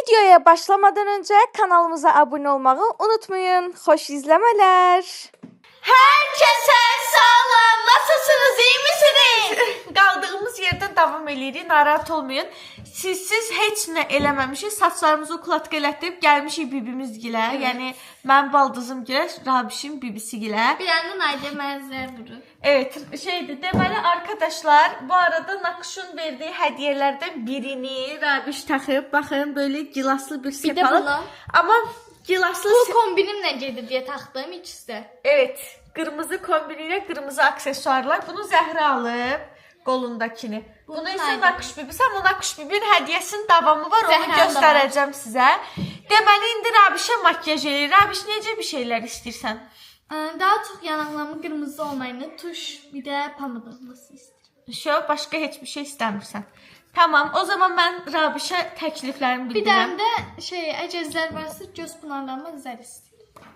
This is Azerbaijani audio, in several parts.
Videoya başlamadan önce kanalımıza abone olmayı unutmayın. Hoş izlemeler. Herkese salam, nasılsınız, iyi misiniz? Qaldığımız yerdən davam edirik, narahat olmayın. Sizsiz heç nə eləməmişik, saçlarımızı ukladqa elətdirib gəlmişik bibimizgilə. Evet. Yəni mən baldızımgilə, Rabişin bibisigilə. Bir yandan Ayda mənzər vurur. Evet, deməli arkadaşlar, bu arada Nakışın verdiği hediyelerden birini Rabiş taxıb, baxın böyle gilaslı bir Bir de sepalıb. bunu. Ama gilaslı Bu kombinimlə gedir deyə taxdım ikisi. Evet, qırmızı kombiniyle qırmızı aksesuarlar. Bunu Zəhra alıb, qolundakini. Bunu isə Nakış bibisi, amma Nakış bibinin hədiyəsinin davamı var, onu göstərəcəm sizə. Deməli, indi Rabişə makyaj eləyir. Rabiş, necə bir şeylər istəyirsən? Daha çox yanaqlarımın qırmızı olmayını, tuş, bir də pamuk olması istəyirəm. Başqa heç bir şey istəmirsən. Tamam, o zaman mən Rabişə təkliflərimi Bir bildirəm. dənə də əgər zər varsa, göz pınarlarıma zər istəyirəm.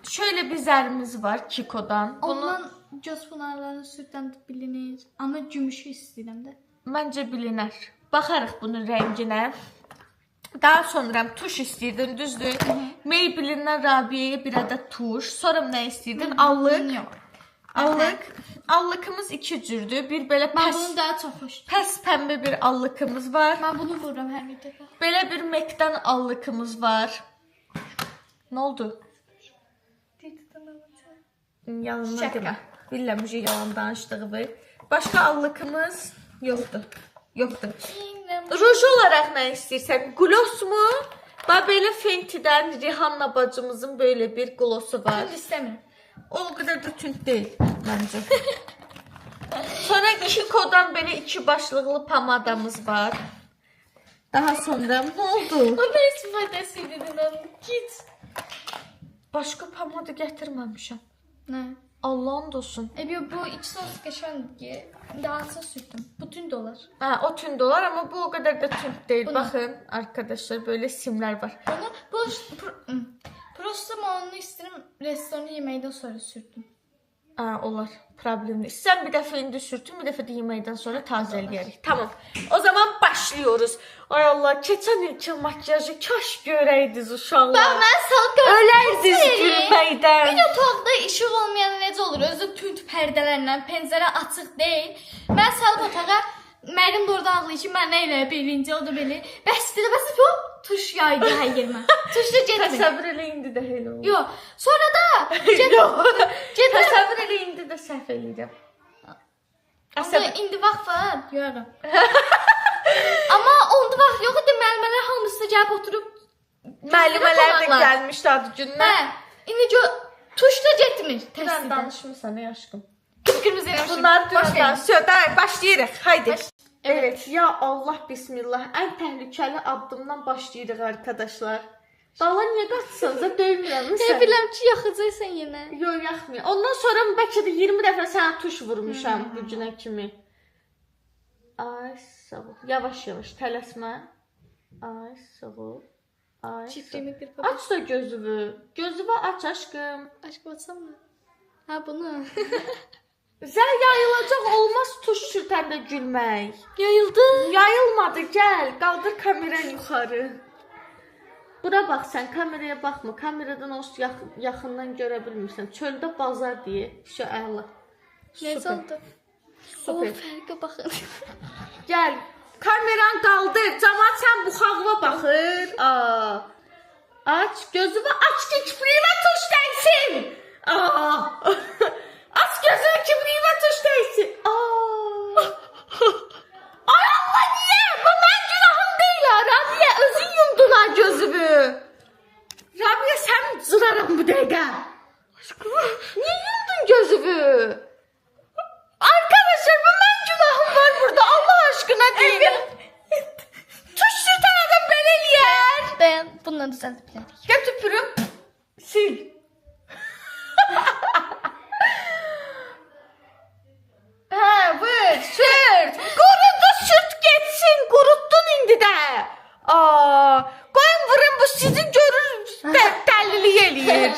Şöyle bir zərimiz var Kiko'dan. Ondan göz pınarlarını sürtdən bilinir, amma gümüşü istəyirəm də. Məncə bilinər. Baxarıq bunun rənginə. Daha sonra tuş istəyirdin, düzdür? Maybelline'dən Rabia'ya bir ədəd tuş. Sonra nə istəyirdin? Allıq. Allıq. Allıqımız iki cürdür. Bir belə Mən bunu daha çox xoşlayıram. pəs pəmbə bir allıqımız var. Mən bunu vururam hər bir dəfə. Belə bir MAC-dən allıqımız var. Nə oldu? Yalandan demə. Billəmişik yalan danışdığımı. Başqa allıqımız yoxdur. Yoxdur. Ruj olaraq nə istəyirsən? Gloss mu? Bax belə Fenty'dən Rihanna bacımızın böyle bir glossu var. Bunu istəmirəm. O qədər də tünd deyil məncə. Sonra Kiko'dan böyle iki başlıqlı pamadamız var. Daha sonra nə oldu? O nə istifadəsi idi dedim. Git. Başqa pamada gətirməmişəm. Nə? Allah'ın olsun. Bu iç sos qəşəngdir ki, daha çox sürdüm. Bu tünd olar. Ha, o tünd olar ama bu o kadar da tünd değil. Bunu. Bakın arkadaşlar böyle simler var. Prosto onu istəyirəm, restoranı yeməkdən sonra sürdüm. Ha, olar. Problemli. Sen bir defa indi sürtün, bir defa da yemekten sonra tazeleyerek. Tamam. O zaman başlıyoruz. Ay Allah, keçen ilki makyajı kaş göreydiniz uşaqlar. Bax, mən salqa Ölərdiniz gülməkdən. Bir otaqda işıq olmayan necə olur? Özü tünd pərdələrlə, pəncərə açıq deyil. Mən salıb otağa, mənim burada ağlayır ki, mən nə elə birinci, o da belə. Bəsdir, bu tuş yaydı hər yerimə. Tuşla getmir. Təsəvvür elə indi də elə olur. Yox, sonra da Təsəvvür elə indi də səhv eləyirəm. Amma indi vaxt var, görürəm. Amma onda vaxt yox idi, müəllimələr hamısı gəlib oturub. Müəllimələr də gəlmişdi adı gündən. Hə, indi tuşla getmir. Sən danışmırsan ey aşkım. Kırmızı eləmişim. Bunlar dünədən söhbət başlayırıq. Haydi. Evet, ya Allah bismillah. En tehlikeli addımdan başlayırıq arkadaşlar. Bala niye qaçsanıza döymürəm Mən sən? bilirəm ki, yaxacaqsan yenə. Yox, yaxmıyor. Ondan sonra bəlkə də 20 dəfə sənə tuş vurmuşam bu günə kimi. Ay, sağ ol. Yavaş yavaş tələsmə. Ay, sağ ol. Ay. Çiftimi qırpıb. Aç da gözünü. Gözünü aç aşkım. Aşkım açsam mı? Ha bunu. Sən yayılacaq olmaz tuş sürtəndə gülmək. Yayıldı. Yayılmadı, gəl. Qaldır kameranı yuxarı. Bura bax sən, kameraya baxma. Kameradan o yaxından görə bilmirsən. Çöldə bazar deyə. Şu əla. Necə oldu? O Super. fərqə baxın. Gəl. Kameran qaldır. Camaat sən buxağına baxır. Aa. Aç gözünü, aç ki kipriyimə tuş dəysin. Aa. Aç gözünü, kipriyimə tuş dəysin. Aa. Ay Allah, niyə? Bu mən günahım deyil ha. Rabia özün yumdun ha gözümü. Rabia sən cıraram bu dəqiqə. Niyə yumdun gözümü? Arkadaşlar bu mən günahım var burada. Allah aşkına deyin. Tuş sürtən adam belə eləyər. Dayan, bununla düzəldib bilərik. Götüpürüm. Sil. Hə, vur, sürt. Qurudu, sürt getsin. Quruttun indi də. Aa, qoyun vurun, bu sizi görür, dəlililik eləyir.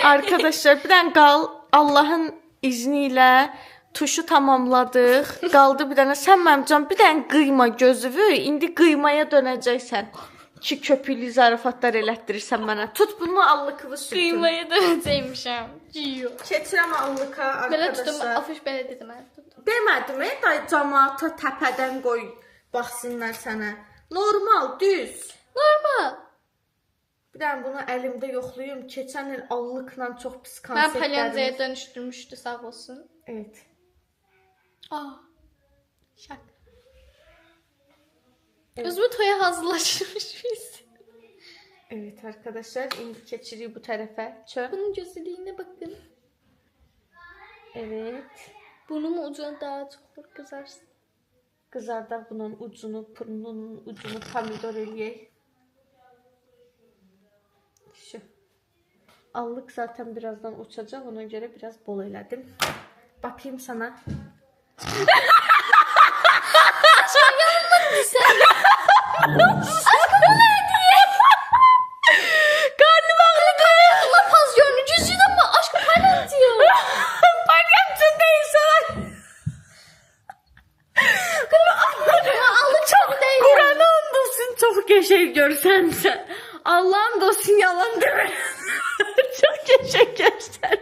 Arkadaşlar, bir dənə qal. Allahın izniyle tuşu tamamladıq. Qaldı bir dənə. Sən mənim can bir dənə qıyma gözünü. İndi qıymaya dönəcəksən. Ki köpüklü zarafatlar elətdirirsən mənə. Tut bunu allıqlı sürtün. Qıymaya dönəcəkmişəm. Ciyo. Keçirəm allıqa Belə tutum, arkadaşlar. afiş belə dedim mən. Demədim, day cəmaata təpədən qoy baxsınlar sənə. Normal, düz. Normal. Bir dənə bunu əlimdə yoxlayım. Keçən il allıqla çox pis Mən konseptlərimiz. palyanzaya dönüşdürmüşdü, sağ olsun. Evet. Aa. Şak. Özümü toya hazırlaşmış biz. Evet arkadaşlar, indi keçirik bu tərəfə. Çök. Bunun gözlüğüne bakın. Evet. Burnumun ucuna daha çok kızarsın. Qızardaq bunun ucunu, burnunun ucunu pomidor eləyək. Şu. Allıq zaten birazdan uçacaq, ona göre biraz bol elədim. Bakayım sana. Karnım ağrıdı. Allah pazyonu cüzüne mi? Aşkım palyan diyor. Palyaço değil sana. Ama allık çok değil. Kur'an'a andolsun çok geçer görsen sen. Allah'ın dostun yalan deme. Çok geçer görsen.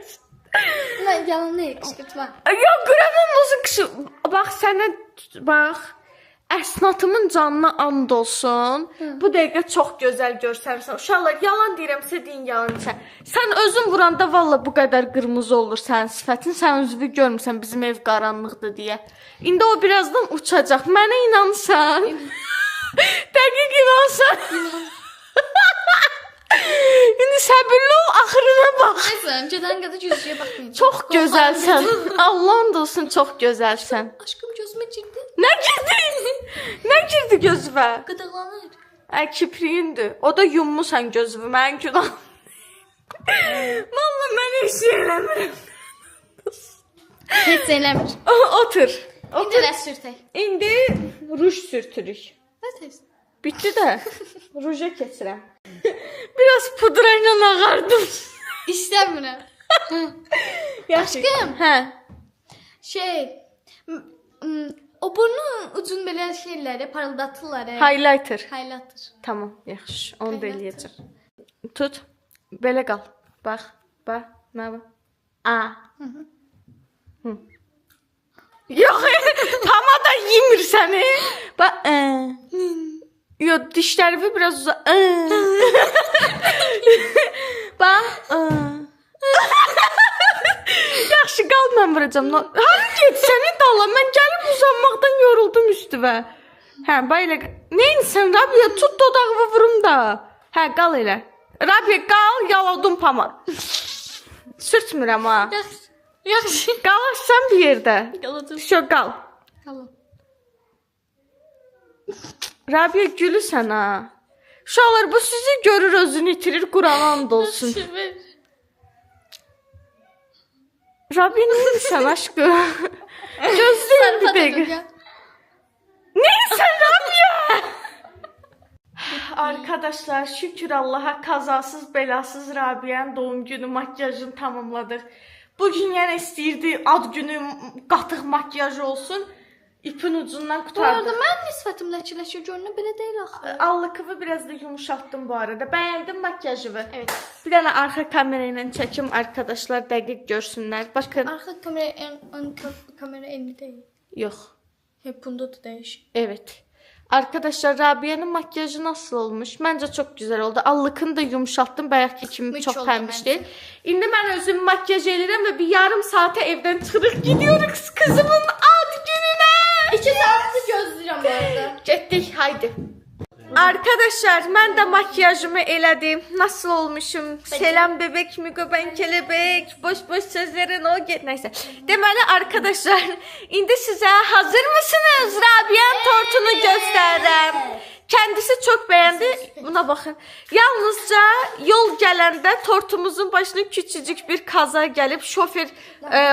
Ben yalanı yakıştırtma. Yok Kur'an andolsun kişi. Bak sana bak. Əsnatımın canına and olsun. Bu dəqiqə çox gözəl görsənsən. Uşaqlar, yalan deyirəmsə deyin yalançə. Sən özün vuranda valla bu qədər qırmızı olur sənin sifətin. Sən özünü görmüsən bizim ev qaranlıqdır deyə. İndi o birazdan uçacaq. Mənə inansan. Dəqiq inansan. İndi səbirli ol, axırına bax. Neyse önceden kadar cüzüye bakmayacağım. Çox gözəlsən. Allah'ın olsun çox gözəlsən. Aşkım gözüme girdi. Nə girdi? Nə girdi gözümə? Gıdalanır. Kipriyindir. O da yummusan gözümü. Mən günah. Valla mən heç şey eləmirəm. Hiç zeynəmir. Otur. İndi də sürtək. İndi ruj sürtürük. Ne tez? Bitti de. Ruja keçirəm. Biraz pudra ilə ağardım. İstəmirəm. Aşkım. Hə. Şey. O burnun ucun belə şeyləri parıldatırlar. Highlighter. Highlighter. Tamam, yaxşı. Onu da Highlighter. eləyəcəm. Tut. Belə qal. Bax, bax, nə var? A. Hı. Yox, tama da yemir səni. Bax, yox, dişlərimi biraz uza. Bax, yaxşı qal, mən vuracam. Hadi get səni dala. Mən gəlib uzanmaqdan yoruldum üstüvə. Hə, bax elə. Neyinsən Rabia, tut dodağımı vurum da. Hə, qal elə. Rabia, qal, yaladım pamad. Sürtmürəm ha. Yaxşı. Yaxşı. Qalarsan bir yerdə. Qaladım. Şo qal. Qalam. Rabia gülürsən ha. Uşaqlar bu sizi görür özünü itirir Qur'an and olsun. Süper. Rabia neysən aşkım? Gözlüyüm bir dəqiqə. Neysən Rabia? Arkadaşlar şükür Allah'a kazasız belasız Rabia'nın doğum günü makyajını tamamladık. Bugün yenə istəyirdi ad günü qatıq makyajı olsun. İpin ucundan Bu qutardı. arada mən nisbətim ləçiləşir görünür belə deyil axı. Allıkımı biraz da yumuşattım bu arada. Beğendim makyajımı. Evet. Bir tane arka kamerayla çekim arkadaşlar dəqiq görsünlər. Bakın. Arxa kamera ön kamera enli deyil. Yox. Hep bunda da değişik. Evet. Arkadaşlar Rabia'nın makyajı nasıl olmuş? Bence çok güzel oldu. Allıkını da yumuşattım. Belki kimi Müç çok oldu pembiş bence. değil. Şimdi ben özüm makyaj ederim ve bir yarım saate evden çıkırıq gidiyoruz kızımın ad gününe. 2 saatdir gözləyirəm bu arada. Getdik, haydi. Arkadaşlar ben de makyajımı elədim. Nasıl olmuşum? Selam bebek, Migo ben kelebek. Boş boş sözlerin o get. Neyse. Deməli arkadaşlar, indi size hazır mısınız? Rabia'nın tortunu göstereyim. Kendisi çok beğendi. Buna bakın. Yalnızca yol gələndə tortumuzun başına küçücük bir kaza gelip şofer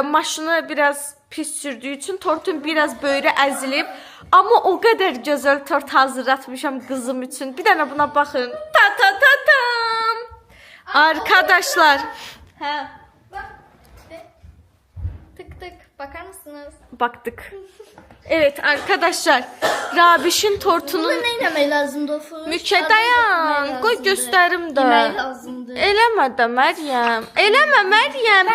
maşını biraz pis sürdüğü için tortun biraz böyle əzilib. Ama o kadar güzel tort hazırlatmışam kızım için. Bir tane buna bakın. Ta ta ta tam. Arkadaşlar. Tık tık. Bakar mısınız? Baktık. Evet arkadaşlar, Rabiş'in tortunu Bunu ne yemək lazımdır Ofuş? Dayan, qoy göstərim də. Yemək lazımdır. Eləmə də Məryəm. Eləmə Məryəm.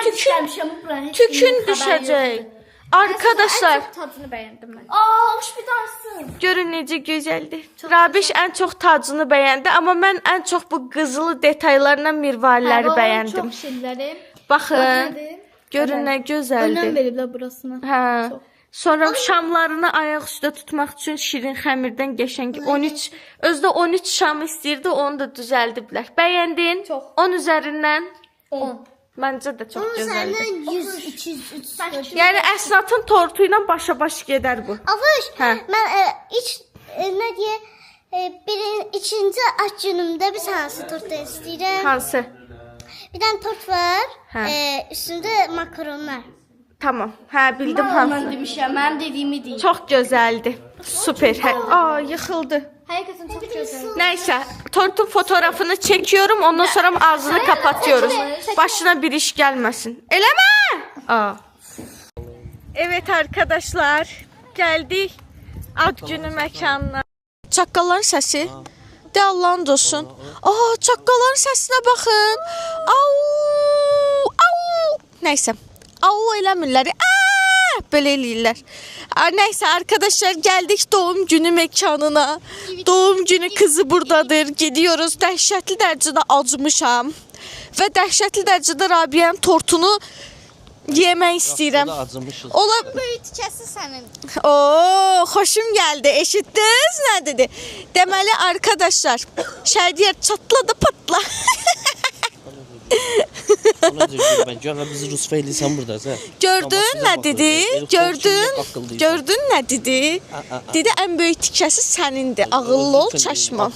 Tükün düşəcək. Arkadaşlar, Ən çox tadını bəyəndim mən. Aa, hoş bir dansın. görün necə gözəldir. Rabiş ən çox tacını bəyəndi, amma mən ən çox bu qızılı detaylarla mirvariləri bəyəndim. Çox şeyləri. Baxın, görün nə Önəm gözəldir. veriblər burasına. Hə. Sonra şamlarını ayaq üstə tutmaq üçün şirin xəmirdən qəşəng 13, özdə 13 şam istəyirdi, onu da düzəldiblər. Bəyəndin? Çox. 10 üzərindən 10. məncə də çox gözəldir. 100, 200, 300. Yəni Əsnatın tortu ilə başa-baş gedər bu. Avuş, Hə. mən ne diye ikinci aç günümdə bir tanesi tort istəyirəm. Hansı? Bir tane tort var. Hə. Üstünde makaronlar. Tamam. Hə, bildim hansı. Mən demişəm, mənim dediyimi deyil. Çox gözəldir. Super. Hə. Aa, yıxıldı. Həqiqətən çox gözəl. Neyse, tortun fotoğrafını çekiyorum. Ondan sonra ağzını kapatıyoruz. Başına bir iş gelmesin. Eleme! Aa. Evet arkadaşlar, geldik ad günü mekanına. Çaqqalların səsi. De Allah'ın olsun. Aa, çaqqalların səsinə baxın. Au! Au! Neyse. Au eləmirlər. Aa! Böyle eləyirlər. Neyse arkadaşlar, geldik doğum günü mekanına. Doğum günü kızı buradadır. Gidiyoruz. Dəhşətli dərəcədə acımışam. Və dəhşətli dərəcədə Rabiənin tortunu yemək istəyirəm. Ola Böyütçəsi sənin. Oo, xoşum gəldi. Eşitdiniz nə dedi? Deməli arkadaşlar, Şəhdiyar çatladı patla. Ben görürüm bizi Rus feylisən buradasan. Gördün nə dedi? Gördün nə dedi? Dedi ən böyük tikəsi sənindir. Ağıllı ol, çaşma.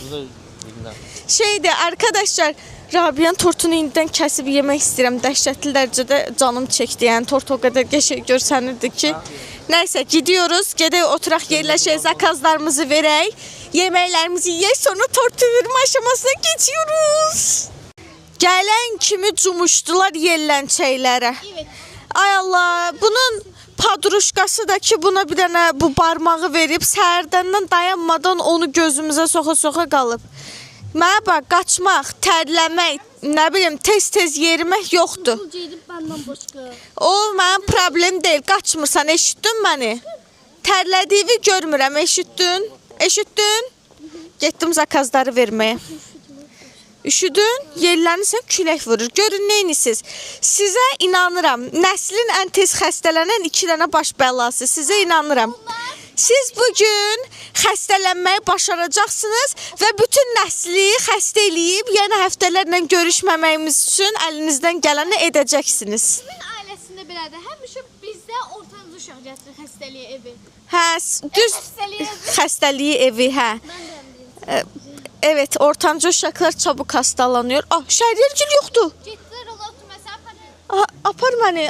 Şeydi arkadaşlar, Rabiənin tortunu indidən kəsib yemək istəyirəm. Dəhşətli dərəcədə canım çəkdi. Yəni tort o qədər qəşəng görsənirdi ki. Nəysə, gidiyoruz. Gedək oturaq, yerləşək, zakazlarımızı verək. Yeməklərimizi yeyək, sonra tortu vermə aşamasına keçiyoruz. Gələn kimi cumuşdular yellənçəklərə. Ay Allah, bunun padruşkası da ki buna bir dənə bu barmağı verib səhərdəndən dayanmadan onu gözümüzə soxa-soxa qalıb. Mənə bax, qaçmaq, tərləmək, nə bilim, tez-tez yerimək yoxdur. Gedib məndən başqa. O mənim problem deyil, qaçmırsan, eşitdin məni? Tərlədiyimi görmürəm, eşitdin? Eşitdin? Getdim zakazları verməyə. Üşüdün, yerlənirsən, külək vurur. Görün, neynisiz? Sizə inanıram. Nəslin ən tez xəstələnən 2 dənə baş bəlası. Sizə inanıram. Siz bugün xəstələnməyi başaracaqsınız və bütün nəsli xəstə eləyib yeni həftələrlə görüşməməyimiz üçün əlinizdən gələni edəcəksiniz. Kimin ailəsində belədir? Həmişə bizdə ortancı uşaq gətirir xəstəliyə evi. Hə, düz xəstəliyi evi, hə. Evet, ortanca uşaqlar çabuk hastalanıyor. Ah, Şəhriyargil yoxdur. Getdilər ola oturmasan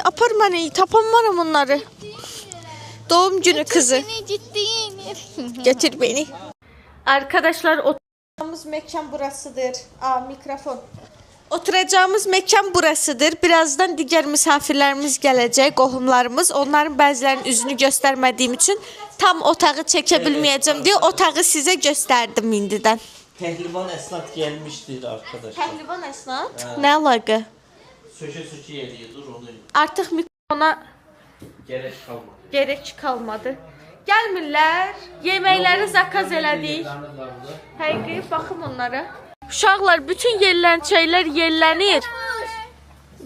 Apar məni, tapamaram onları. Doğum günü kızı. Getir beni. Arkadaşlar, oturacağımız mekan burasıdır. Mikrofon. Oturacağımız mekan burasıdır. Birazdan diğer misafirlerimiz gelecek, qohumlarımız. Onların bəzilərinin üzünü göstermediğim için tam otağı çekebilmeyeceğim diye otağı size gösterdim indidən. Pehlivan Esnat gelmiştir arkadaşlar. Pəhlivan Əsnat? Nə əlaqə? Söke yeriyordur onu. Artıq mikrofona Gerek kalmadı. gerek kalmadı. Gəlmirlər. Yeməkləri zakaz elədik. Həqiqi, baxın onlara. Uşaqlar, bütün yerlənçəklər yerlənir.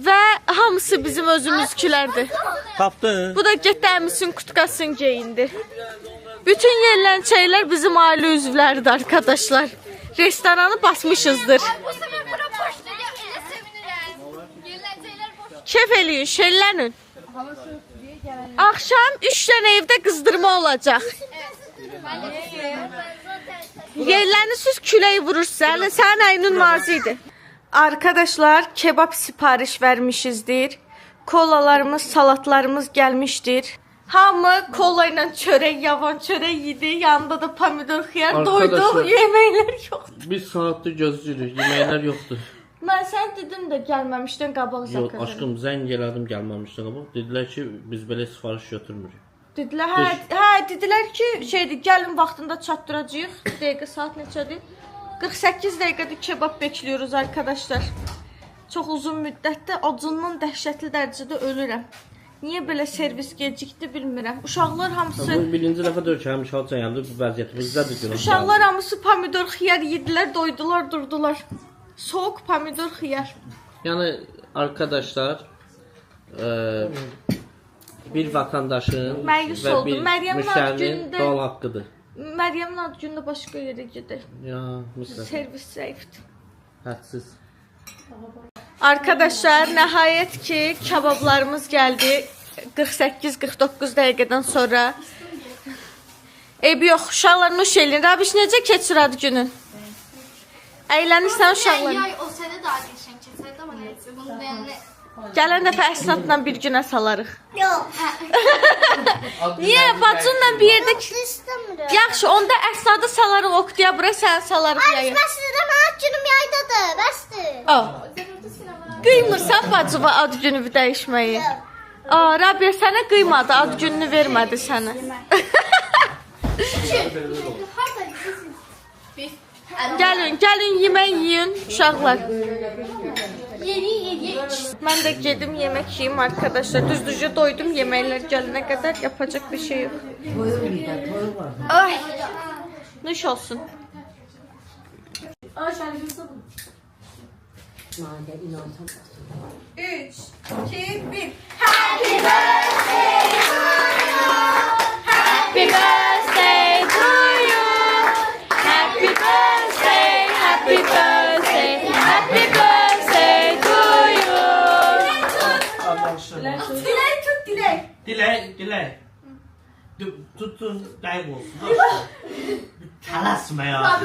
Və hamısı bizim özümüzkilərdir. Kaptın. Bu da getdi əmisin kutkasını geyindi. Bütün yerlənçəklər bizim ailə üzvləridir arkadaşlar. Restoranı basmışızdır. Bu səfər bura boşdur, elə sevinirəm. Yerləncəklər boş. Kef eləyin, şəllənin. Akşam 3 tane evde kızdırma olacak. Yerleriniz küleyi vurur size. Sen ayının maziydi. Arkadaşlar, kebap sipariş vermişizdir. Kolalarımız, salatlarımız gelmiştir. Hamı kola ile çörek, yavan çörek yedi. Yanında da pomidor, xiyar doydu. Yeməklər yoxdur. Bir saattir gözlüyoruz. Yemekler yoktu. Mən sən dedim də gəlməmişdən qabaq Yox, zakaz. aşkım zəng elədim gəlməmişdi qabaq. Dedilər ki, biz belə sifariş götürmürük. Dedilər, hə, dedilər ki, şeydir, gəlin vaxtında çatdıracağıq. Dəqiqə saat neçədir? 48 dəqiqədir kebab bekliyoruz arkadaşlar. Çox uzun müddətdə acından dəhşətli dərəcədə ölürəm. Niyə belə servis gecikdi bilmirəm. Uşaqlar hamısı Bu birinci dəfə deyir ki, həmişə hal çəyəndə bu vəziyyətimizdə günah. Uşaqlar hamısı pomidor xiyar yedilər, doydular, durdular. Soğuk pomidor xiyar. Yəni arkadaşlar bir vətəndaşın Məyus və oldum. bir Məryəmin ad müştərinin günündə doğal haqqıdır. Məryəmin ad günündə başqa yerə gedək. Ya, mütləq. Servis zəifdir. Hədsiz. Arkadaşlar nəhayət ki kebablarımız gəldi 48-49 dəqiqədən sonra. Eybi yox, uşaqlar nuş eləyin. Rabiş necə keçir ad günün? Əylənirsən uşaqlar. Yay o sənə daha qəşəng keçərdi amma nəysə bunu deyəndə Gələn dəfə əsnafla bir günə salarıq. yox. Niyə? Bacınla bir yerdə İstəmirəm. Yaxşı, onda əsnadı salarıq oktyabra, sən salarıq yaya. Bəsdir də mənim günüm yaydadır. Bəsdir. Qıymırsan bacıva ad günü dəyişməyi. Rabia sənə qıymadı, ad gününü vermədi sənə. Gəlin yemək yiyin uşaqlar. Mən də gedim yemək yiyim arkadaşlar. Düzdüzce doydum yeməklər gələnə qədər yapacak bir şey yok. Ay. Nuş olsun. Üç, iki, bir. Happy birthday to you. Happy birthday, happy birthday, happy birthday to you. Dilek tut, dilek. Dilek. Tutun kaybolsun. Talasma ya.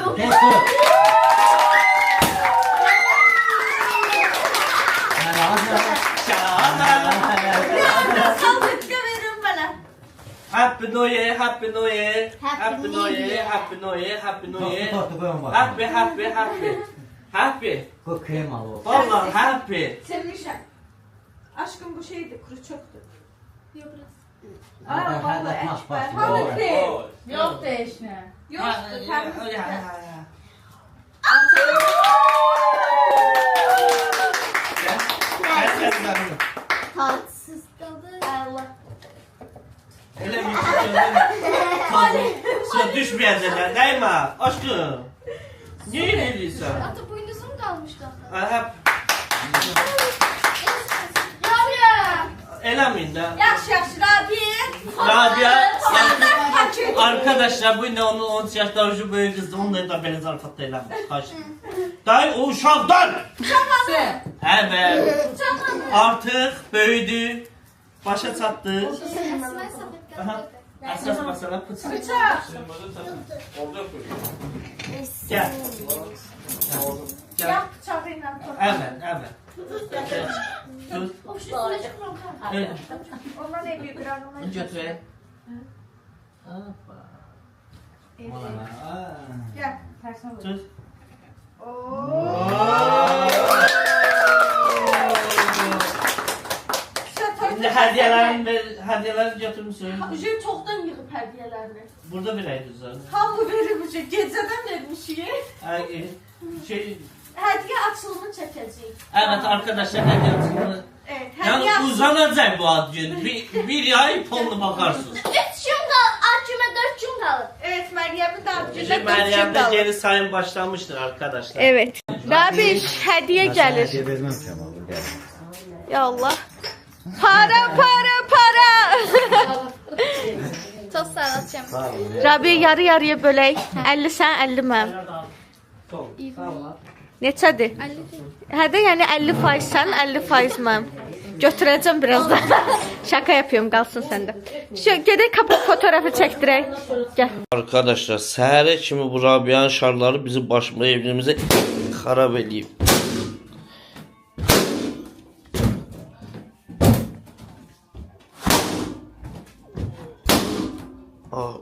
Saldıkça verin bana. Happy New Year, Happy New Year, Happy New Year, Happy New Year, Happy New Year. Happy, happy, happy. Happy. Bu kremalı olsun. Vallahi happy. Sevmişem. Aşkım bu şeydi, kuru çöktü. Hadi, hadi, atmaz, bas. Hadi krem. Yox dəyişmə. Yoktu, temizdi. Tatsız tadı. Allah. Öyle bir şey Sonra düşmeyecekler değil mi? Aşkım. Niye yeniliyorsun? Ata boynuzum qalmışdı axı. Hep Rabia. eləmeyin de. Yaxşı, yaxşı, Rabia. Rabia. Paket. Arkadaşlar bu ne onun 10 yaşta şu böyle kızdı. Onları da beni zarfatta eləmeyin. Kaç. Dayı o uşaqdan. Evet. Artık büyüdü. Başa çattı. Əsmə sabit Aha. Əsas məsələ bıçaq. Gel. Gel. Yap bıçağıyla tut. Evet, evet. Tut. Evet. Ondan ev yıkıralım. Götür. Gel, tersine vur. Tut. Şimdi hədiyələrini götürmüsün. Ücret çoktan yığıp hediyelerini. Burada verəydiniz zaten. Hamı verilmişik, geceden vermişik. Şey, Hediye açılımı çekeceğiz. evet arkadaşlar hədiyyə Evet, yani hediye uzanacak bu ad günü. Bir ay tonlu bakarsınız. 3 gün qal, acıma 4 gün qalır. Evet, Meryem'in de ad Bizim gününe Meryem'de dörtçük geri sayım başlamıştır arkadaşlar. Evet. Rabiş, hediye gelir. Vermem kremalı. Ya Allah. Para. Çox sağ ol Cəm. Sağ olun. Rabi yarı yarıya bölək. 50 sən, 50 mən. Neçədir? 50. Hədə yəni 50% sən, 50% mən. Götürəcəm birazdan. Şaka yapıyorum, qalsın səndə. Şu gedək kapak fotoğrafı çəkdirək. Gəl. Arkadaşlar səhərə kimi bu Rabia'nın şarları bizim başımıza evimizi xarab edeyim.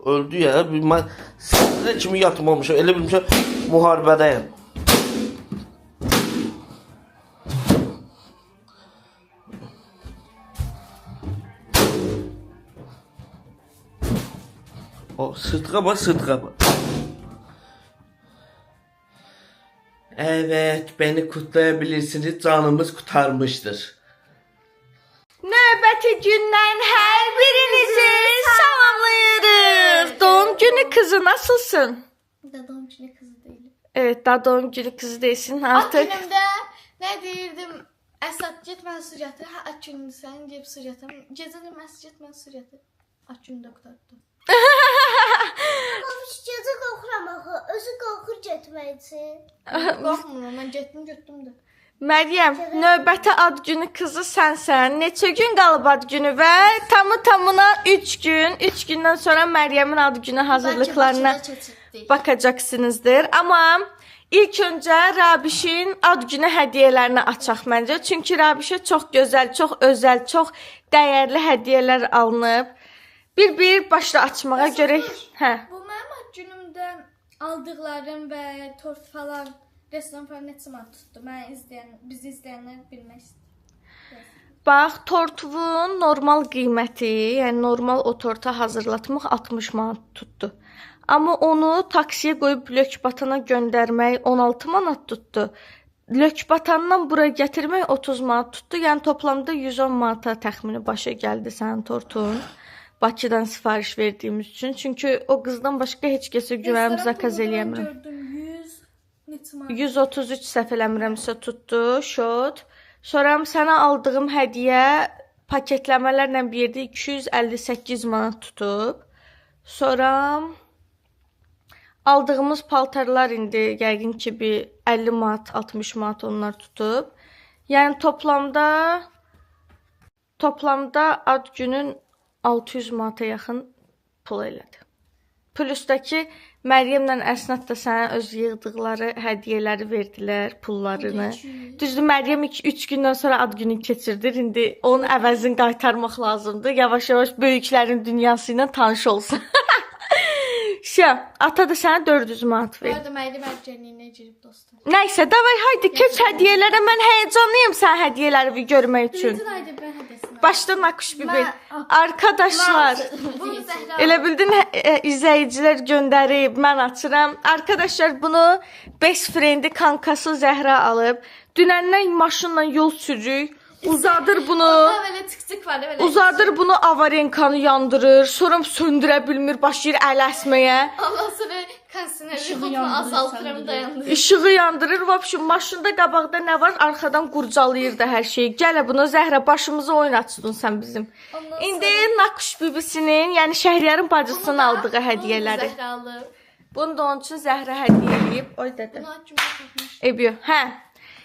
Öldü ya. Mən səhərə kimi yatmamışam. Elə bilmişəm müharibədəyəm. Sırtığa bak, sırtığa bak. Evet, beni kutlayabilirsiniz. Canımız kurtarmıştır. Növbəti gündən hər birinizi salamlayırıq. Doğum günü kızı nasılsın? Dadam içine kızı değilim. Evet, daha doğum günü kızı değilsin At artık. günümdə nə deyirdim? Əsad get mən su gətir. Hə, at günü sən get su gətir. Gecədə mən get mən su gətir. At günü də qurtardım. Babiş gecə qorxuram axı. Özü qorxur getmək üçün. Qorxmuram, mən getdim də. Məryəm, növbəti ad günü kızı sənsən. Neçə gün qalıb ad günü və tamına 3 gün. 3 gündən sonra Məryəmin ad günü hazırlıqlarına Bakıda keçirdik. bakacaqsınızdır. Amma ilk öncə Rabişin ad günü hədiyyələrini açaq məncə. Çünki Rabişə çox gözəl, çox özəl, çox dəyərli hədiyyələr alınıb. Bir başla açmağa görək. Hə. Bu mənim ad günümdə aldıqlarım və tort falan, restoran falan neçə manat tutdu? Bizi izləyənlər bilmək istəyir. Bax, tortun normal qiyməti, yəni normal o tortu hazırlatmaq 60 manat tutdu. Amma onu taksiyə qoyub Lökbatana göndərmək 16 manat tutdu. Lökbatandan bura gətirmək 30 manat tutdu. Yəni toplamda 110 manata təxmini başa gəldi sənin tortun. Bakıdan sifariş verdiyimiz üçün. Çünki o qızdan başqa heç kəsə güvənib zakaz eləyəmirəm. Gördüm 100 neçə manat. 133 səhv eləmirəmsə tutdu şot. Sonra sənə aldığım hədiyyə paketləmələrlə bir yerdə 258 manat tutub. Sonra aldığımız paltarlar indi yəqin ki bir 50 manat, 60 manat onlar tutub. Yəni toplamda ad günün 600 manata yaxın pul elədi. Plusdakı Məryəmlə Əsnad da sənə öz yığdıqları hədiyyələri verdilər, pullarını. Düzdür, Məryəm 3 gündən sonra ad günü keçirdir. İndi onun əvəzini qaytarmaq lazımdır. Yavaş-yavaş böyüklərin dünyası ilə tanış olsun. Ata da sənə 400 manat Bu verdi. arada Məryəm ərkənliyinə girib dostum. Nəysə, davay, haydi keç hədiyyələrə. Mən həyecanlıyım sən hədiyyələri bir görmək üçün. Bütün ayda ben hədəsini Başda Nakuş bibi. Arkadaşlar, Bunu Zəhra elə bildin izləyicilər göndərib, mən açıram. Arkadaşlar bunu best friendi kankası Zəhra alıb. Dünəndən maşınla yol sürürük. Uzadır bunu. Orada böyle tık var böyle. Uzadır bunu avarenkanı yandırır. Sonra söndürə bilmir, başlayır əl əsməyə. Ondan sonra kondisioneri azaltıram dayandırır. İşığı yandırır. Vəbşi maşında qabaqda nə var? Arxadan qurcalayır da hər şeyi. Gələ buna Zəhra başımızı oynatsın sən bizim. Ondan İndi Nakuş bibisinin, yəni Şəhriyarın bacısının aldığı hədiyyələri. Zəhra alıb. Bunu da onun üçün Zəhra hədiyyə eləyib. Oy dədə. Bunu açımda tapmış. Ebiyo. Hə.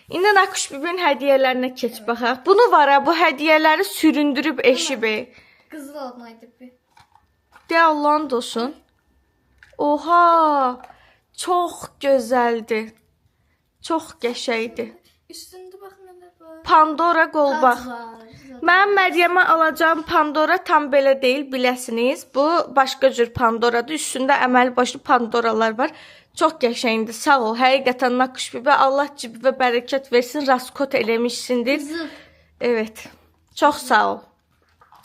İndi Nakuş bibinin hədiyyələrinə keç baxaq. Bunu var ha, bu hədiyyələri süründürüb eşib. Qızıl almaydı bir. De Allah'ın olsun. Oha! Çox gözəldir. Çox qəşəngdir. Üstündə baxın nələr var. Pandora qolbaq. Var. Mən Məryəmə alacağım Pandora tam belə deyil, biləsiniz. Bu başqa cür Pandoradır. Üstündə əməli başlı Pandoralar var. Çox qəşəngdir. Sağ ol. Həqiqətən Nakuş bibə Allah cibə bərəkət versin. Raskot eləmişsindir. Evet. Çox sağ ol.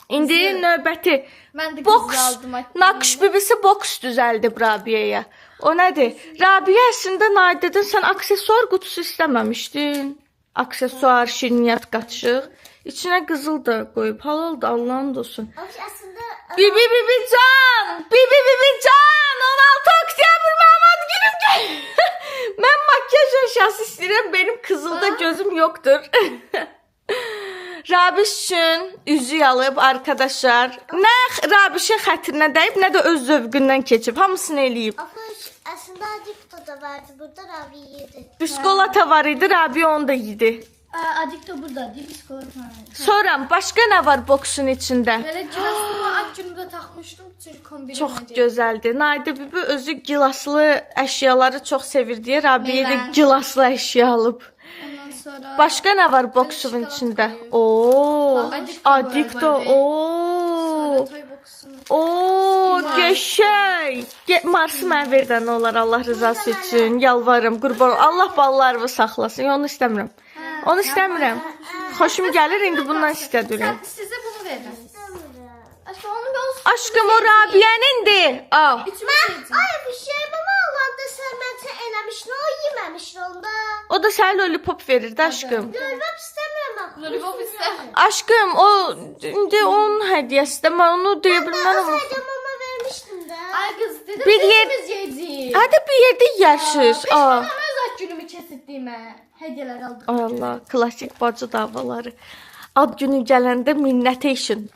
İndi növbəti Mən də boks. qızıl aldım. Nakuş bibisi boks düzəldib Rabiyyəyə. O nədir? Rabiyyə əslində Nadidən sən aksesuar qutusu istəməmişdin. Aksesuar, şirniyyat qatışıq. İçinə qızıl da qoyub. Halal da Allah'ın olsun. Babiş əslində Bibi can! Bibi can! 16 oktyabr mənim ad günüm gəlir. Mən makyaj əşyası istəyirəm. Benim qızılda gözüm yoxdur. Rabiş üçün üzük alıb arkadaşlar. Nə Rabişin xətrinə dəyib, nə də öz zövqündən keçib. Hamısını eləyib. Babiş əslində adikto da vardı. Burada Rabi yedi. Biskolata var idi, Rabi onu da yedi. Adik de burada değil. Biskolata. Sonra başqa nə var boksun içində? Böyle gilasımı ad günümdə taxmışdım. Çünki kombin Çox gözəldir. Naidə bibi özü gilaslı əşyaları çox sevir deyə Rabiyə də Meyvə. gilaslı əşya alıb. Ondan sonra Başqa nə var boksun içində? Oo, adikto. Oo. toy boxunu. Oo, qəşəng. Marsı mən verdən olar Allah rızası üçün. Yalvarırım, qurban. Allah ballarımı saxlasın. Onu istəmirəm. Onu istəmirəm. Xoşum gəlir, indi bundan istədirəm. Size bunu veririm. Aşkım onu ben Aşkım o Rabia'nındır. Al. Ay bir şey mi alanda sen bence eləmişsin o yeməmişsin onda. O da sənə lollipop verir də aşkım. Görmem istemiyorum bak. Lollipop istər. Aşkım o indi onun hədiyyəsi də mən onu deyə bilmərəm. Sadece mama vermiştim de. Ay qız dedim. Bir yer- Biz yeyəcəyik. Hadi bir yerdə yeyərsiniz. Aa. Mən öz ad günümü keçirdiyimə hədiyyələr aldım. Ay Allah, klasik bacı davaları. Ad günü gələndə minnəteşin.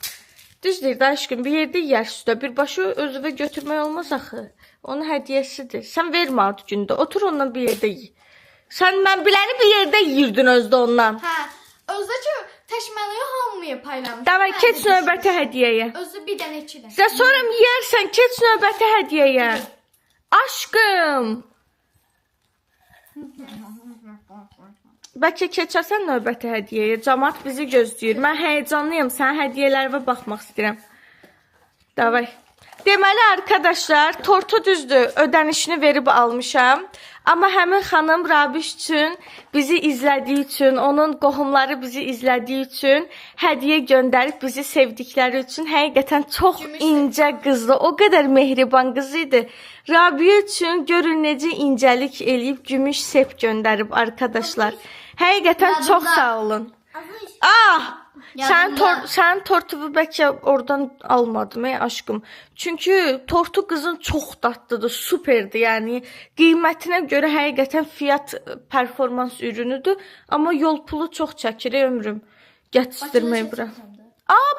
Düz deyir də aşkım, bir yerdə yeyərsiniz də birbaşa özünə götürmək olmaz axı. Onun hədiyyəsidir. Sən vermə ad gündə, otur ondan bir yerdə yey. Sən mən biləni bir yerdə yeyirdin özdə ondan. Hə, özdə ki təşməliyi hamıya paylamış. Davay keç növbəti hədiyyəyə. Özü bir dənə iki dənə. Sən sonra yeyərsən, keç növbəti hədiyyəyə. Aşkım. Bəlkə keçərsən növbəti hədiyyəyə. Camaat bizi gözləyir. Mən həyecanlıyam. Sənin hədiyyələrə baxmaq istəyirəm. Davay. Deməli arkadaşlar, tortu düzdür, ödənişini verib almışam. Amma həmin xanım Rabiş üçün, bizi izlədiyi üçün, onun qohumları bizi izlədiyi üçün hədiyyə göndərib bizi sevdikləri üçün həqiqətən çox incə qızdı. O qədər mehriban qız idi. Rabiyə üçün görün necə incəlik eləyib gümüş sep göndərib arkadaşlar. Həqiqətən çox sağ olun. Ah! Sən tortuvu bəlkə oradan almadım aşkım. Çünki tortu qızın çox dadlıdır, superdir. Yəni qiymətinə görə həqiqətən fiyat performans ürünüdür, amma yol pulu çox çəkir ömrüm. Gətirmək bura.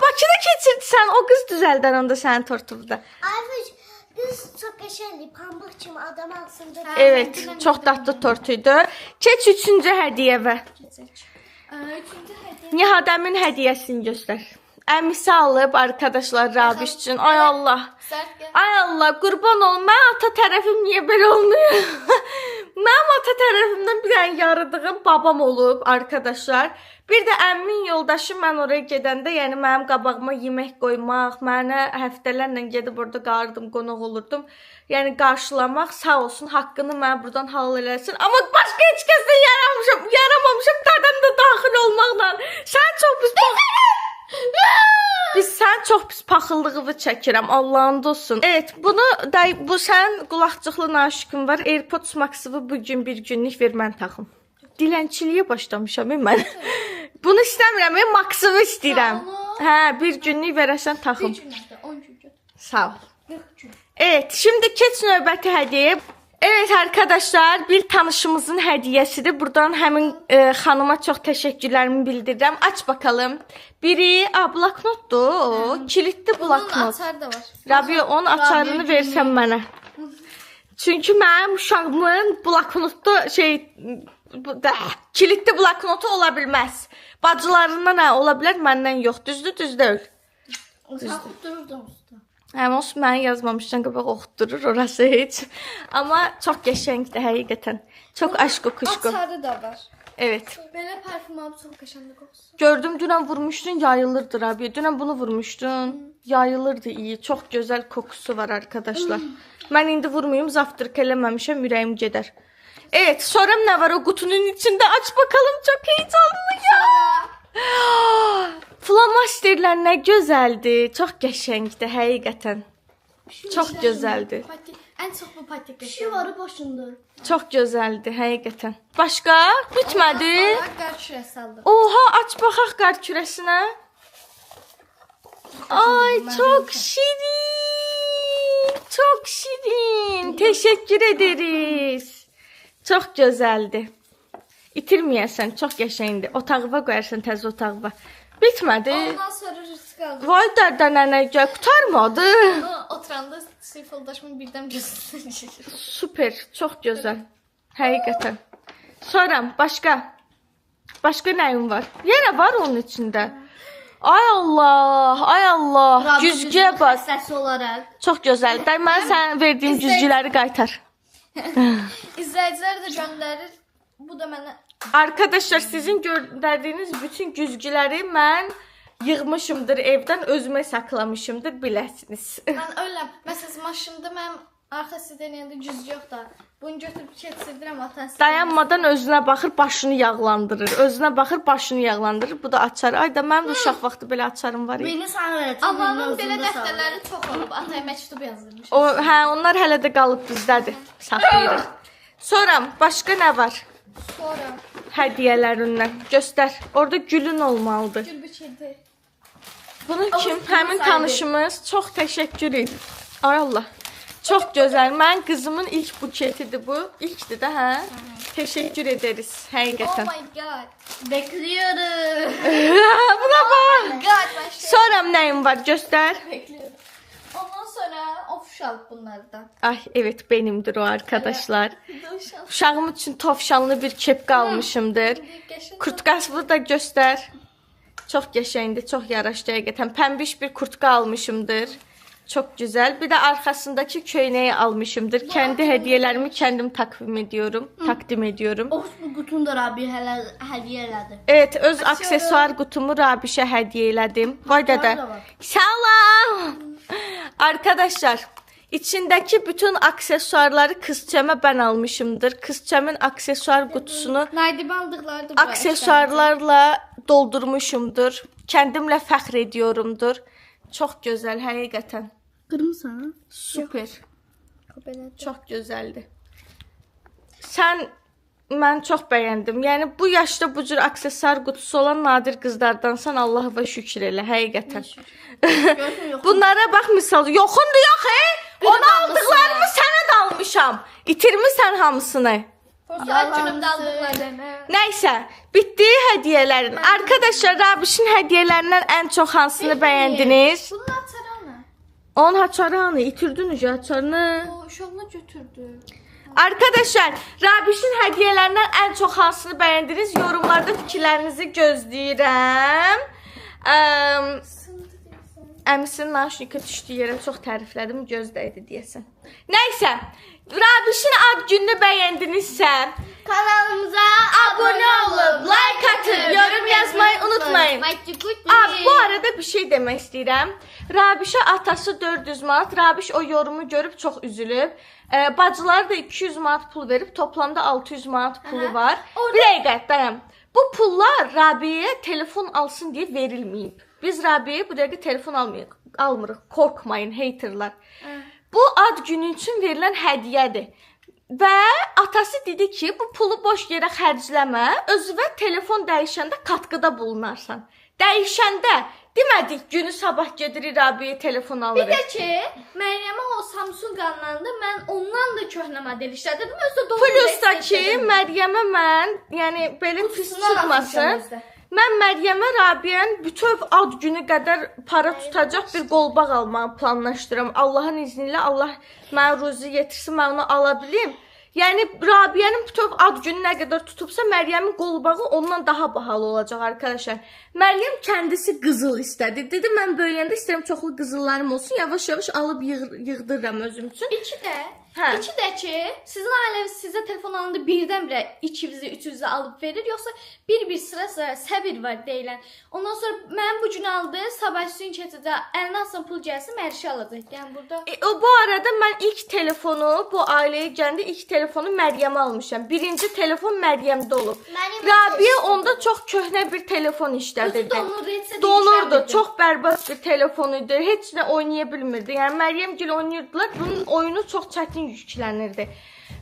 Bakıda keçirdisən. O qız düzəldən onda sənin tortuvda. Aymış kız çok qəşəngdir. Pambıq kimi adam ağzında. Evet, çox dadlı tortuydu. Keç 3-cü hədiyyəvə. Üçüncü hədiyyə. Nihadəmin hədiyyəsini göstər. Əmisi alıb arkadaşlar Rabiş üçün. Ay Allah. Sərt gəl. Ay Allah, qurban olum. Mən ata tərəfim niyə belə olmuyor? Mənim ata tərəfimdən bir dənə yarıdığım babam olub arkadaşlar. Bir də əmmin yoldaşı mən oraya gedəndə, yəni mənim qabağıma yemək qoymaq, mənə həftələrlə gedib orada qardım, qonaq olurdum. Yəni qarşılamaq, sağ olsun, haqqını mənə buradan halal eləsin. Amma başqa heç kəsdən yaramamışam dadamda daxil olmaqla. Sən çox pis paxıllığını çəkirəm, Allahın olsun. Evet, bu sən qulaqcıqlı naşikin var. AirPods Max-ı bugün bir günlük ver mən taxım. Dilənçiliyə başlamışam mən. Bunu istəmirəm, mən Max-ı istəyirəm. Hə, bir günlük verəsən taxım. 10 gün. Sağ ol. Evet, şimdi keç növbəti hədiyyə. Evet arkadaşlar, bir tanışımızın hədiyyəsidir. Buradan həmin xanıma çox təşəkkürlərimi bildirirəm. Aç bakalım. Biri, bloknotdur o. Kilitli Bunun bloknot. açarı da var. Rabiya, onun açarını versən mənə. Çünki mənim uşağımın bloknotda kilitli bloknotu ola bilməz. Bacılarından ola bilər, məndən yox. Düzdür, düz deyil. Oxutdururdum usta. Həm olsun, mənə yazmamışdan qabaq oxutdurur, orası heç. Amma çox qəşəngdir həqiqətən. Çox aşk kuşku. Açarı da var. Evet. Belə parfüm alıb çox qəşəng qoxusu. Gördüm, dünən vurmuşdun, yayılırdı Rabiya. Dünən bunu vurmuşdun, yayılırdı iyi. Çox gözəl kokusu var arkadaşlar. Mən indi vurmayım, zaftırk eləməmişəm, ürəyim gedər. Evet, sonra nə var o qutunun içində? Aç bakalım, çok heyecanlıyım. Flomasterlər nə gözəldir, çox qəşəngdir həqiqətən. Çox gözəldir. Ən çox bu patik. Şu varı başında. Çox gözəldir həqiqətən. Başqa? Bitmədi. Qar kürəsi aldım. Oha, aç baxaq qar kürəsinə. Ay, çok şirin. Çok şirin. Teşekkür ederiz. Çox gözəldir. İtirməyəsən, çox qəşəngdir. Otağıma qoyarsan təzə otağıma. Bitmədi. Ondan sonra risk aldım. Vay dərdə nənə, qurtarmadı. Oturanda sırf yoldaşımın birdən gözünü çəkir. Super, çox gözəl. Həqiqətən. Sonra başqa nəyim var? Yenə var onun içində. Ay Allah, ay Allah. Güzgüyə bax. Səsi olaraq. Çox gözəl. Mən sən verdiyin güzgüləri qaytar. İzləyicilər də göndərir. Bu da mənə Arkadaşlar, sizin göndərdiyiniz bütün güzgüləri mən yığmışımdır evdən, özümə saklamışımdır, biləsiniz. mən öləm. Məsələn, maşında mənim Arxası denəyəndə güc yox da. Bunu götürüb keçirdirəm atası. Dayanmadan özünə baxır, başını yağlandırır. Özünə baxır, başını yağlandırır. Bu da açar. Ay da mənim də uşaq vaxtı belə açarım var. Beni sana öğretim. Anamın belə dəftərləri çox olub. Ataya məktub yazılmış. O, hə, onlar hələ də qalıb bizdədir. Saxlayırıq. Sonra başqa nə var? Sonra Hədiyyələrindən. Göstər. Orada gülün olmalıdır. gül biçildi. Bunu kim? Həmin tanışımız. Çox təşəkkür edir. Ay Allah. Çox gözəl. Mənim qızımın ilk buketidir bu. İlkdir də, hə? Təşəkkür ederiz. Oh Həqiqətən. my god. Bekliyorum. Buna bax. God, başlayalım. Sonra nəyim var? Göstər. Bekliyorum. Ondan sonra official bunlardan. Ay, evet benimdir o arkadaşlar. Dovşan. Uşağım üçün tovşanlı bir kepka almışımdır. Kurtkasını da göstər. Çox qəşəngdir, çox yaraşdı həqiqətən. Pəmbiş bir kurtka almışımdır. Çox gözəl. Bir də arxasındakı köynəyi almışımdır. Kendi hədiyyələrimi kendim takdim ediyorum. Of bu kutunu da Rabbi hediye elədi. Evet, öz aksesuar kutumu Rabişə hədiyyə elədim. Vay dədə. Salam. Arkadaşlar, içindeki bütün aksesuarları kızçama ben almışımdır. Kızçamın aksesuar kutusunu Naydib aldıqları da aksesuarlarla doldurmuşumdur. Kendimle fəxr ediyorumdur. Çox gözəl, həqiqətən. Kırmızı. Super. Çox gözəldir. Mən çox bəyəndim. Yəni bu yaşda bu cür aksesuar qutusu olan nadir qızlardansan Allah'a şükür elə, həqiqətən. Bunlara bax misal, yoxundur yox, onu aldıqlarımı sənə də almışam. İtirmisən hamısını. Saat günümdə aldıqlarını. Nəysə, bitdi hədiyyələrin. Arkadaşlar, Rabişin hədiyyələrindən ən çox hansını bəyəndiniz? Bunun açarı nə? Onun haçarı hanı? İtirdiniz ya haçarını. O uşağına götürdü. Arkadaşlar, Rabişin hədiyyələrindən ən çox hansını bəyəndiniz? Yorumlarda fikirlərinizi gözləyirəm. Əmisinin naşnika düşdüyü yerə çox təriflədim, gözdəydi deyəsən. Nəysə, Rabişin ad gününü bəyəndinizsə, Kanalımıza abunə olub, like atıb, yorum yazmayı unutmayın. Bu arada bir şey demək istəyirəm. Rabişə atası 400 manat, Rabiş o yorumu görüb çox üzülüb. Bacıları da 200 manat pul verib, toplamda 600 manat pulu var. Bir dəqiqə, dayan. Bu pullar Rabiyə telefon alsın deyə verilməyib. Biz Rabiyə bu dəqiqə telefon almırıq. Korkmayın, haterlar. Bu ad günü üçün verilən hədiyyədir. Və atası dedi ki, bu pulu boş yerə xərcləmə, özünə telefon dəyişəndə katkıda bulunarsan. Dəyişəndə demədik günü sabah gedirik Rabiyə telefon alırıq. Bir də ki, Məryəmə o Samsung alınanda mən ondan da köhnə model işlədirdim. Özü də Plus da ki, Məryəmə mən, yəni belə pis çıxmasın. Mən Məryəmə Rabiyənin bütöv ad günü qədər para tutacaq bir qolbaq almağı planlaşdırıram. Allahın izni ilə Allah mənə ruzi yetirsin, mən onu ala bilim. Yəni Rabiyənin bütöv ad günü nə qədər tutubsa, Məryəmin qolbağı ondan daha bahalı olacaq arkadaşlar. Məryəm kəndisi qızıl istədi. Dedi, mən böyüyəndə istəyirəm çoxlu qızıllarım olsun. Yavaş-yavaş alıb yığdırıram özüm üçün. İki də ki, sizin ailəniz sizə telefon alanda birdən-birə ikinizi, üçünüzü alıb verir, yoxsa bir sıra səbir var deyilən. Ondan sonra mən bu gün aldı, sabah gün keçəcək, əlinə alsın pul gəlsin, mərşi alacaq. Yəni burada Bu arada mən ilk telefonu, bu ailəyə gəndə ilk telefonu Məryəmə almışam. Birinci telefon Məryəmdə olub. Rabiyə onda çox köhnə bir telefon işlədirdi. Donurdu, çox bərbad bir telefon idi. Heç nə oynaya bilmirdi. Yəni Məryəm gil oynayırdılar. Bunun oyunu çox çətin yüklənirdi.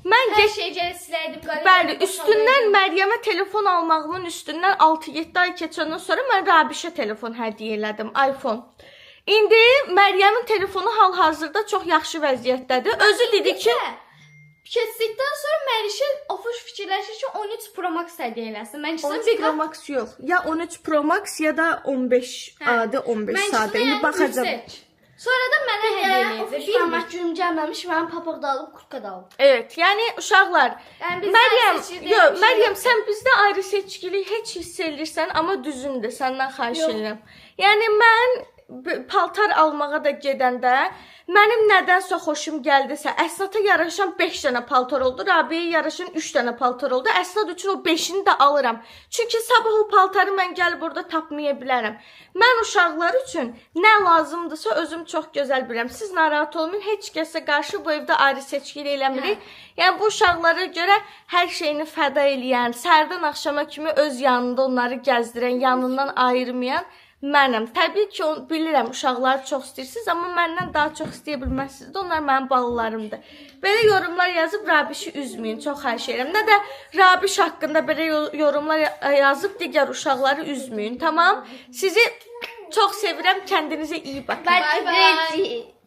Mən hər şey gəlir siləydim. Bəli, üstündən Məryəmə telefon almağımın üstündən 6-7 ay keçəndən sonra mən Rabişə telefon hədiyyə elədim, iPhone. İndi Məryəmin telefonu hal-hazırda çox yaxşı vəziyyətdədir. Özü dedi ki, keçdikdən sonra Mərişin ofuş fikirləşir ki 13 Pro Max hədiyyə eləsin. Mən 13 Pro Max yox. Ya 13 Pro Max ya da 15 adi 15 sadə. İndi baxacağam. Sonra da mənə hədiyyə eləyəcək. Bir mat günüm gəlməmiş, mən papaq da alıb, kurtka da alıb. Evet, yəni uşaqlar, Məryəm, sən bizdə ayrı seçkilik heç hiss edirsən, amma düzündür, səndən xahiş edirəm. Yəni mən paltar almağa da gedəndə mənim nədənsə xoşum gəldisə, Əsnata yaraşan 5 dənə paltar oldu, Rabiyə yaraşan 3 dənə paltar oldu. Əsnat üçün o 5-ini də alıram. Çünki sabah o paltarı mən gəlib burada tapmaya bilərəm. Mən uşaqlar üçün nə lazımdırsa özüm çox gözəl bilirəm. Siz narahat olmayın, heç kəsə qarşı bu evdə ayrı seçki eləmirik. Yəni bu uşaqlara görə hər şeyini fəda eləyən, səhərdən axşama kimi öz yanında onları gəzdirən, yanından ayırmayan mənəm. Təbii ki, bilirəm uşaqları çox istəyirsiniz, amma məndən daha çox istəyə bilməzsiniz də, onlar mənim balalarımdır. Belə yorumlar yazıb Rabişi üzməyin, çox xahiş edirəm. Nə də Rabiş haqqında belə yorumlar yazıb digər uşaqları üzməyin, tamam? Sizi çox sevirəm, kəndinizə iyi baxın. Bye bye.